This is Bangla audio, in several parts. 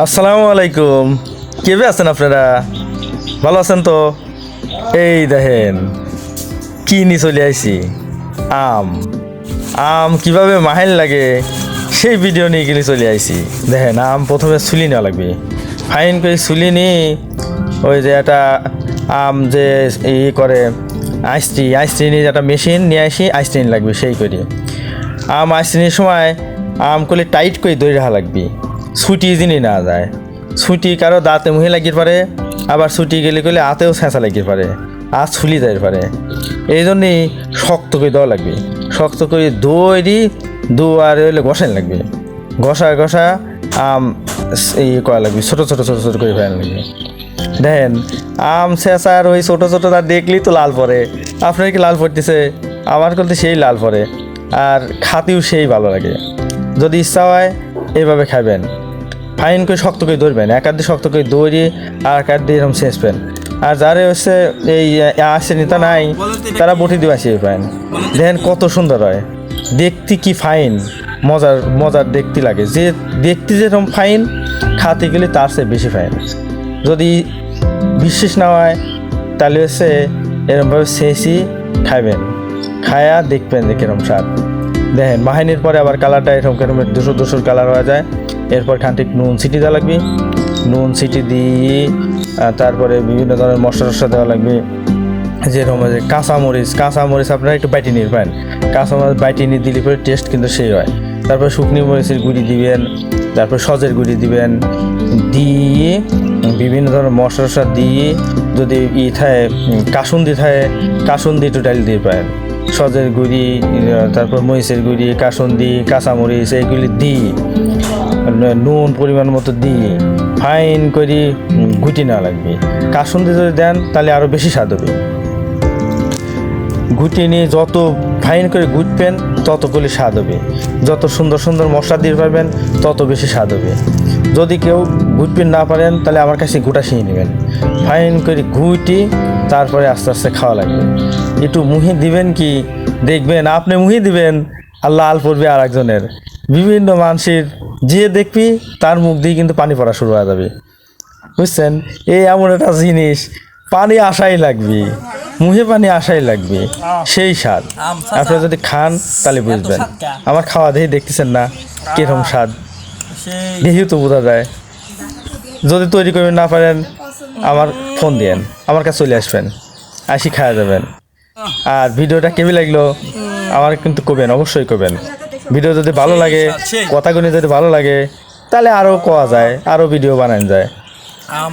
আসসালামু আলাইকুম। কেবে আছেন আপনারা? ভালো আছেন তো? এই দেখেন কি নিয়ে চলে আইছি, আম। আম কিভাবে মাহেল লাগে সেই ভিডিও নিয়ে গেলে চলে আইছি। দেখেন আম প্রথমে ছুলি নেওয়া লাগবে, ফাইন করে ছুলি নিয়ে ওই যে একটা আম যে করে আইসটি নিয়ে একটা মেশিন নিয়ে আসি, আইসটি লাগবে সেই করে আম আইসটির সময় আম করলে টাইট করে দই রাখা লাগবে, ছুটি যিনি না যায়। ছুটি কারো দাঁতে মুহে লাগিয়ে পারে, আবার ছুটি গেলে করলে হাতেও ছেঁচা লাগিয়ে পারে, আর ছুলি যাইতে পারে। এই জন্যই শক্ত করে দেওয়া লাগবে, শক্ত করে দই আর হইলে ঘষাই লাগবে, ঘষা আম করা লাগবে, ছোটো ছোটো করে ফেলা লাগবে। দেখেন আম ছেঁচার ওই ছোটো তার দেখলেই তো লাল পড়ে। আপনার কি লাল পড়তেছে? আমার করতে সেই লাল পড়ে, আর খাতেও সেই ভালো লাগে। যদি ইচ্ছা হয় এইভাবে খাবেন, ফাইন করে শক্ত করে ধরবেন, এক হাত দিয়ে শক্ত করে দৌড়ি আর এক হাত দিয়ে এরকম ছেঁচবেন। আর যারা হচ্ছে এই আসে নিতা নাই তারা বটি দিয়ে আসিয়ে পান। দেখেন কত সুন্দর হয় দেখতে, কি ফাইন, মজার দেখতে লাগে। যে দেখতে যেরকম ফাইন, খাতে গেলে তার চেয়ে বেশি ফাইন। যদি বিশ্বাস না হয় তাহলে হচ্ছে এরকমভাবে ছেঁচি খাবেন, খায়া দেখবেন যে কিরম স্বাদ। দেখেন বাহিনীর পরে আবার কালারটা এরকম দুশোর কালার হয়ে যায়। এরপর খানিক নুন ছিটি দেওয়া লাগবে, নুন ছিটি দিয়ে তারপরে বিভিন্ন ধরনের মশলা দেওয়া লাগবে। যেরকম যে কাঁচামরিচ আপনারা একটু বাইটি নিয়ে পান, কাঁচামরিচ বাইটি নিয়ে দিলে পরে টেস্ট কিন্তু সেই হয়। তারপর শুকনো মরিচের গুঁড়ি দিবেন, তারপর সজের গুঁড়ি দিবেন, দিয়ে বিভিন্ন ধরনের মশলা দিয়ে যদি থাকে কাসুন্দি একটু ডাল দিয়ে পান, সজের গুঁড়ি, তারপর মরিচের গুঁড়ি, কাসুন্দি, কাঁচামরিচ এইগুলি দিই, নুন পরিমাণ মতো দিয়ে ফাইন করে গুটি নেওয়া লাগবে। কাসুন্দি যদি দেন তাহলে আরও বেশি স্বাদ হবে। গুটি নিয়ে যত ফাইন করে গুটবেন তত করে স্বাদ হবে, যত সুন্দর মশলা দিয়ে পারবেন তত বেশি স্বাদ হবে। যদি কেউ গুটবেন না পারেন তাহলে আমার কাছে গোটা শিখে নেবেন, ফাইন করে গুটি তারপরে আস্তে আস্তে খাওয়া লাগবে। একটু মুহি দিবেন, কি দেখবেন আপনি মুহি দিবেন আর লাল পড়বে আর একজনের। বিভিন্ন মানুষের যে দেখবি তার মুখ দিয়ে কিন্তু পানি পড়া শুরু হয়ে যাবে, বুঝছেন? এই এমন একটা জিনিস, পানি আসাই লাগবে, মুখে পানি আসাই লাগবে, সেই স্বাদ। আপনারা যদি খান তাহলে বুঝবেন। আমার খাওয়া দেখে দেখতেছেন না কিরকম স্বাদ, দেখেও তো বোঝা যায়। যদি তৈরি করবেন না পারেন আমার ফোন দিয়েন, আমার কাছে চলে আসবেন, আসি খাওয়া যাবেন। আর ভিডিওটা কেমন লাগলো আমার কিন্তু কবেন, অবশ্যই কবেন। ভিডিও যদি ভালো লাগে, কথাগুলি যদি ভালো লাগে তাহলে আরও কোয়া যায়, আরও ভিডিও বানানো যায়।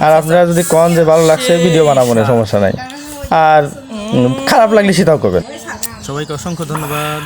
আর আপনারা যদি কন যে ভালো লাগছে, ভিডিও বানাবো না, সমস্যা নাই। আর খারাপ লাগলে সেটাও করবেন। সবাইকে অসংখ্য ধন্যবাদ।